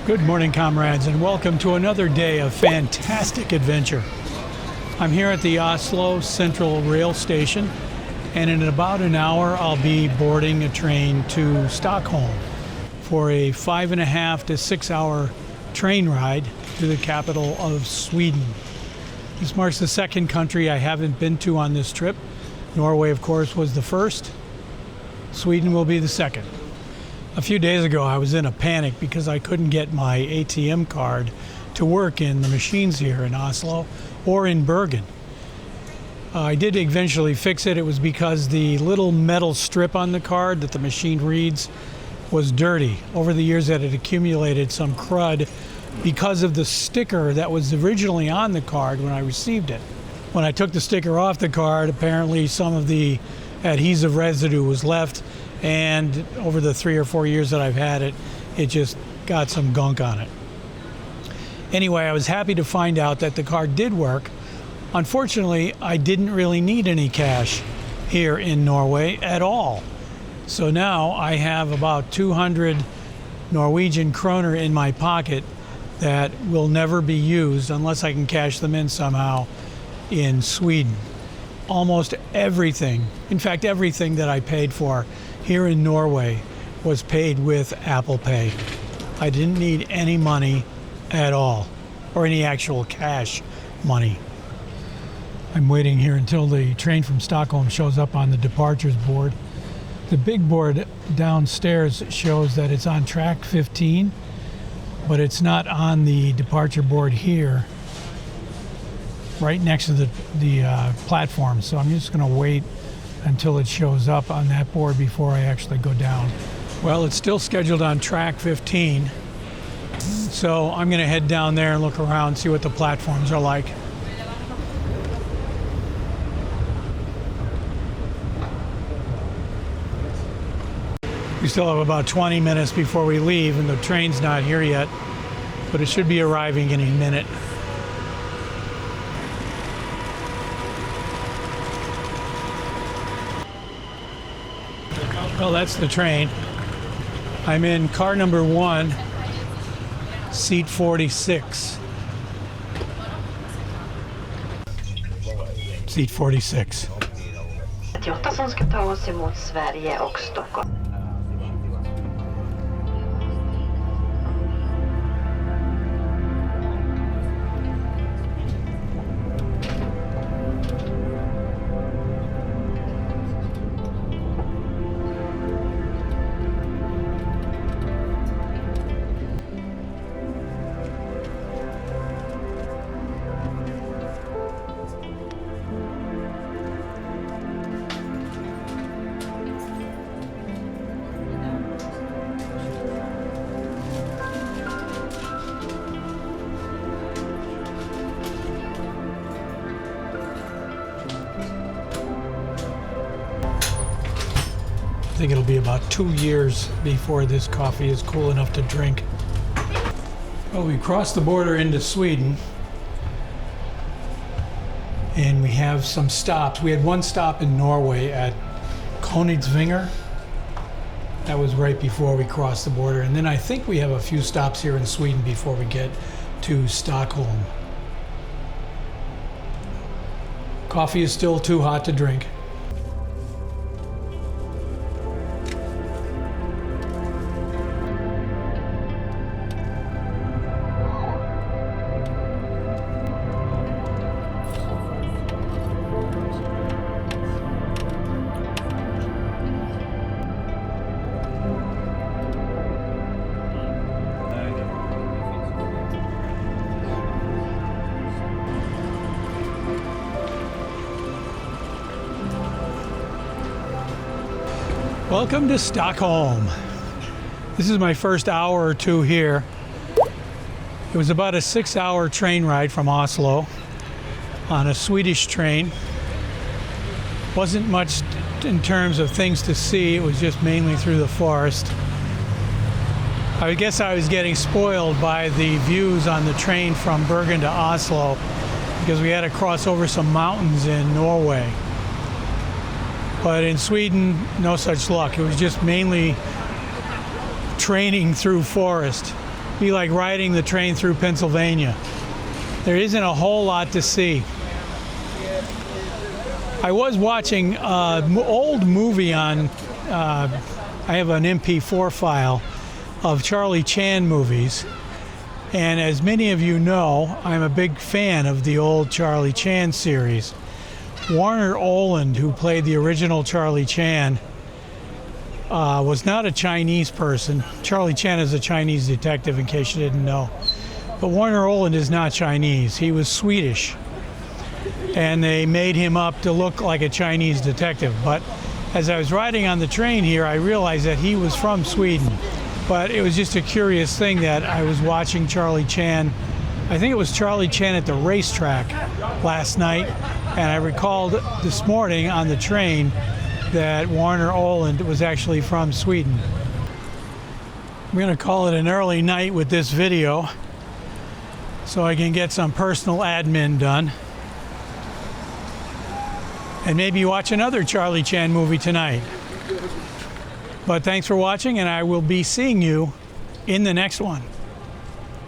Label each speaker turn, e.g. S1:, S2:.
S1: Good morning, comrades, and welcome to another day of fantastic adventure. I'm here at the Oslo Central Rail Station, and in about an hour I'll be boarding a train to Stockholm for a 5.5 to 6 hour train ride to the capital of Sweden. This marks the second country I haven't been to on this trip. Norway, of course, was the first. Sweden will be the second. A few days ago, I was in a panic because I couldn't get my ATM card to work in the machines here in Oslo or in Bergen. I did eventually fix it. It was because the little metal strip on the card that the machine reads was dirty. Over the years, that had accumulated some crud because of the sticker that was originally on the card when I received it. When I took the sticker off the card, apparently some of the adhesive residue was left, and over the 3 or 4 years that I've had it, it just got some gunk on it. Anyway, I was happy to find out that the card did work. Unfortunately, I didn't really need any cash here in Norway at all. So now I have about 200 Norwegian kroner in my pocket that will never be used unless I can cash them in somehow in Sweden. Almost everything, in fact everything that I paid for here in Norway was paid with Apple Pay. I didn't need any money at all, or any actual cash money. I'm waiting here until the train from Stockholm shows up on the departures board. The big board downstairs shows that it's on track 15, but it's not on the departure board here, right next to the platform. So I'm just going to wait until it shows up on that board before I actually go down. Well, it's still scheduled on track 15, so I'm going to head down there and look around, see what the platforms are like. We still have about 20 minutes before we leave, and the train's not here yet, but it should be arriving any minute. Well, that's the train. I'm in car number 1, seat 46. Seat 46.
S2: 38 som ska ta oss emot Sverige och Stockholm.
S1: I think it'll be about 2 years before this coffee is cool enough to drink. Well, we crossed the border into Sweden, and we have some stops. We had one stop in Norway at Kongsvinger. That was right before we crossed the border. And then I think we have a few stops here in Sweden before we get to Stockholm. Coffee is still too hot to drink. Welcome to Stockholm. This is my first hour or two here. It was about a 6-hour train ride from Oslo on a Swedish train. Wasn't much in terms of things to see. It was just mainly through the forest. I guess I was getting spoiled by the views on the train from Bergen to Oslo because we had to cross over some mountains in Norway. But in Sweden, no such luck. It was just mainly training through forest. be like riding the train through Pennsylvania. There isn't a whole lot to see. I was watching an old movie on, I have an MP4 file of Charlie Chan movies. And as many of you know, I'm a big fan of the old Charlie Chan series. Warner Oland, who played the original Charlie Chan, was not a Chinese person. Charlie Chan is a Chinese detective, in case you didn't know. But Warner Oland is not Chinese. He was Swedish. And they made him up to look like a Chinese detective. But as I was riding on the train here, I realized that he was from Sweden. But it was just a curious thing that I was watching Charlie Chan. I think it was Charlie Chan at the racetrack last night. And I recalled this morning on the train that Warner Oland was actually from Sweden. I'm going to call it an early night with this video so I can get some personal admin done. And maybe watch another Charlie Chan movie tonight. But thanks for watching, and I will be seeing you in the next one.